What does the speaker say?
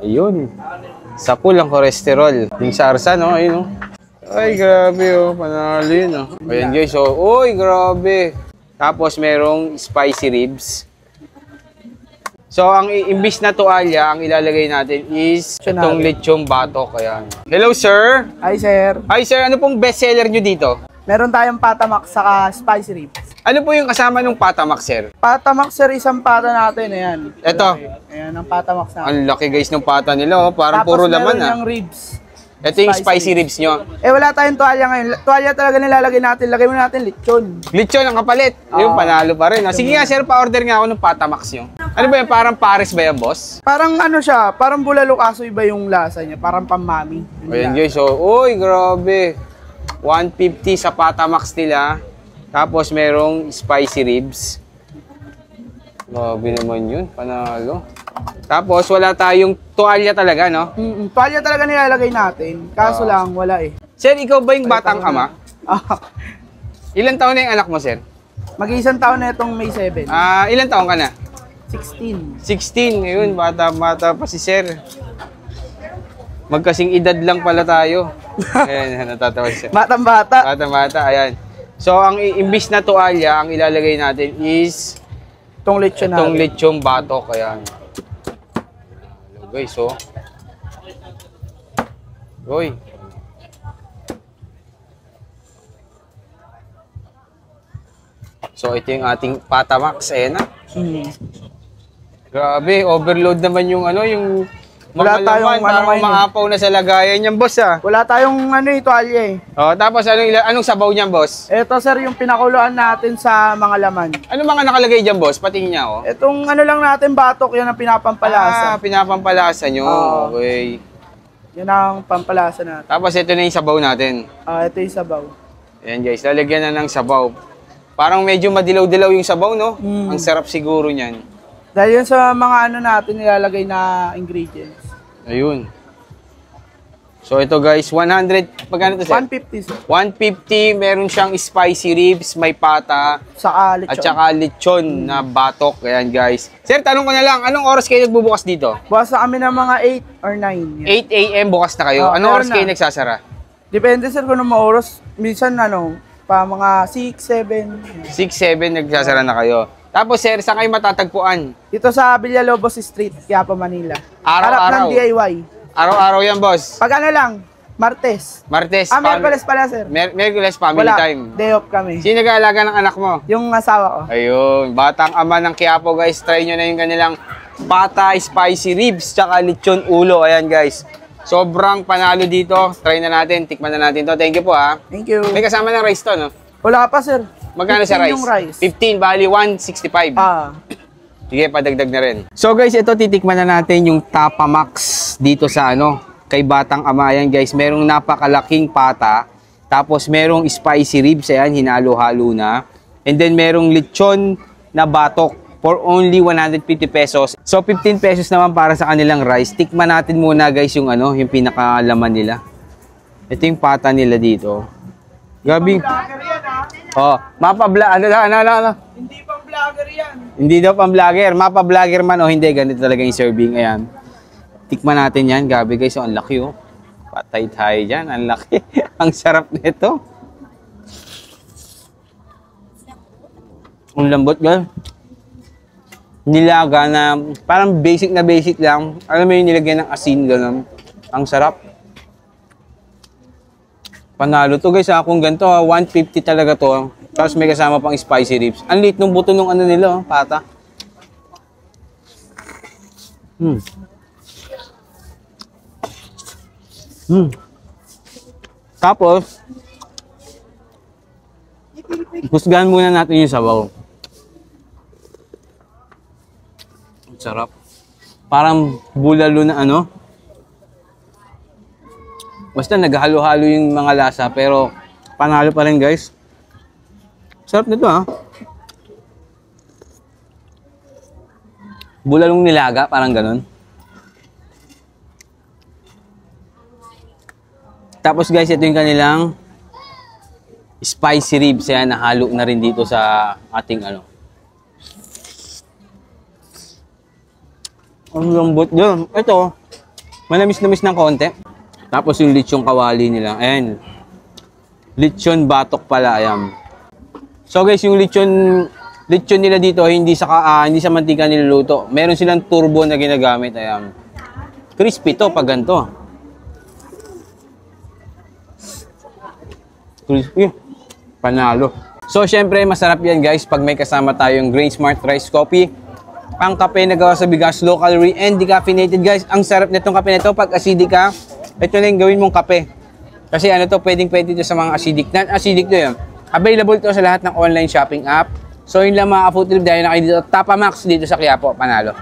Ayun. Sa pool ang cholesterol. Yung sarsa, no? Ayun, no? Ay, grabe, oh. Panalo yun, oh. Ayan, guys, oh. Uy, grabe. Tapos, merong spicy ribs. So, ang imbis na tuwalya, ang ilalagay natin is itong lechong batok. Ayan. Hello, sir. Hi, sir. Hi, sir. Ano pong bestseller nyo dito? Meron tayong patamax saka spicy ribs. Ano po yung kasama ng patamax, sir? Patamax, sir, isang pata natin. Ayan. Ito. Ayan, ang patamax natin. Ang laki, guys, ng pata nila, oh. Parang Tapos puro laman, meron ah. yung ribs. Ito yung spicy ribs nyo. Wala tayong tuwalya ngayon. Tuwalya talaga nilalagay natin. Lagay mo natin lechon. Lechon ang kapalit. Yung panalo pa rin. Sige nga, sir, pa-order nga ako ng patamax nyo. Ano ba yan? Parang Paris ba yan, boss? Parang ano siya, parang bulalo kaso iba yung lasa niya. Parang pamami. Ayan, guys. So, uy, grabe. 150 sa patamax nila. Tapos merong spicy ribs. Grabe naman yun. Panalo. Tapos wala tayong tuwalya talaga, no? Tuwalya talaga nilalagay natin. Kaso lang, wala eh. Sir, ikaw ba yung batang ama? Ilan taon na yung anak mo, sir? Mag-iisang taon na itong May 7. Ilan taon ka na? 16. 16. Ngayon, bata-bata pa si sir. Magkasing edad lang pala tayo. Ayan, natatawa siya. Batang-bata. Bata-bata, ayan. So, ang imbis na tuwalya, ang ilalagay natin is Itong lechon natin. itong lechong batok. Ayan. Hello, guys, oh. Uy. So, ito yung ating patamax. Ayan na. Grabe, overload naman yung ano, yung wala tayong parang maapaw na sa lagayan niyan, boss, ah. Wala tayong ano eh, tuwalya eh. Oh, tapos anong sabaw niyan, boss? Ito, sir, yung pinakuluan natin sa mga laman. Ano mga nakalagay diyan, boss? Patingin niya, oh. Itong ano lang natin, batok, yan ang pinapampalasa. Pinapampalasa nyo. Okay. Yan ang pampalasa natin. Tapos ito na yung sabaw natin. Ito yung sabaw. Ayan, guys, lalagyan na ng sabaw. Parang medyo madilaw-dilaw yung sabaw, no? Ang sarap siguro niyan. Dahil yun sa mga ano natin nilalagay na ingredients. Ayun. So ito, guys, 100, magkano to, sir? 150, sir. 150, meron siyang spicy ribs, may pata, Saka lechon. at saka lechon na batok. Ayan, guys. Sir, tanong ko na lang, anong oras kayo nagbubukas dito? Bukas na kami ng mga 8 or 9. 8 a.m. bukas na kayo. Anong oras kayo nagsasara? Depende, sir, kung ano oras. Minsan, pa mga 6, 7. 6, 7 nagsasara na kayo. Tapos, sir, saan kayo matatagpuan? Dito sa Villalobos Street, Quiapo, Manila. Araw-araw. Harap ng DIY. Araw-araw yan, boss. Pag ano lang, Martes. Martes. Miyerkules pala, sir. Miyerkules, family time. Day off kami. Sino nag-aalaga ng anak mo? Yung asawa ko. Ayun, batang ama ng Quiapo, guys. Try nyo na yung kanilang pata, spicy ribs, tsaka lechon ulo. Ayan, guys. Sobrang panalo dito. Try na natin. Tikman na natin to. Thank you po, ha. Thank you. May kasama ng rice to, no? Wala pa, sir. Magkano sa rice? Yung rice. 15, bali 165. Sige, padagdag na rin. So guys, ito titikman na natin yung Tapamax dito sa kay Batang Ama. Yan, guys, merong napakalaking pata. Tapos merong spicy ribs, ayan, hinalo-halo na. And then merong lechon na batok for only 150 pesos. So 15 pesos naman para sa kanilang rice. Tikman natin muna, guys, yung yung pinakalaman nila. Ito yung pata nila dito. Gabi. Oh, ano? Hindi pang vlogger yan. Hindi daw pang vlogger. Mapa-vlogger man o hindi, ganito talaga yung serving. Ayan. Tikman natin yan. Gabi, guys. Ang laki, oh. Patay tayo dyan. Ang laki. Ang sarap nito. Ang lambot, guys. Nilaga na, parang basic na basic lang. Alam mo yung nilagyan ng asin, gano'n. Ang sarap. Panalo to, guys, kung ganito, 150 talaga to. Tapos may kasama pang spicy ribs. Ang liit ng buto ng nila, pata. Tapos, husgahan muna natin yung sabaw. Ang sarap. Parang bulalo na Basta naghalo-halo yung mga lasa, pero panalo pa rin, guys. Sarap nito, ha. Bulalong nilaga, parang ganun. Tapos, guys, ito yung kanilang spicy ribs. Yan, nahalo na rin dito sa ating Ang lambot dyan. Ito, Manamis-namis ng konti. Tapos yung lechong kawali nila. Ayan. Lechon batok pala. Ayan. So guys, yung lechon nila dito hindi sa mantika niluluto. Meron silang turbo na ginagamit. Ayan. Crispy to pag ganito. Crispy. Panalo. So, syempre, masarap yan guys pag may kasama tayong Grain Smart Rice Coffee. Ang kape na gawa sa bigas, low calorie and decaffeinated guys. Ang sarap nitong kape nito pag acidic ka. Ito na yung gawin mong kape. Kasi ano to, pwede ito sa mga acidic. Non-acidic to yan. Available to sa lahat ng online shopping app. So, yun lang mga ka-food trip dahil na kayo dito. Tapa Max dito sa Quiapo. Panalo.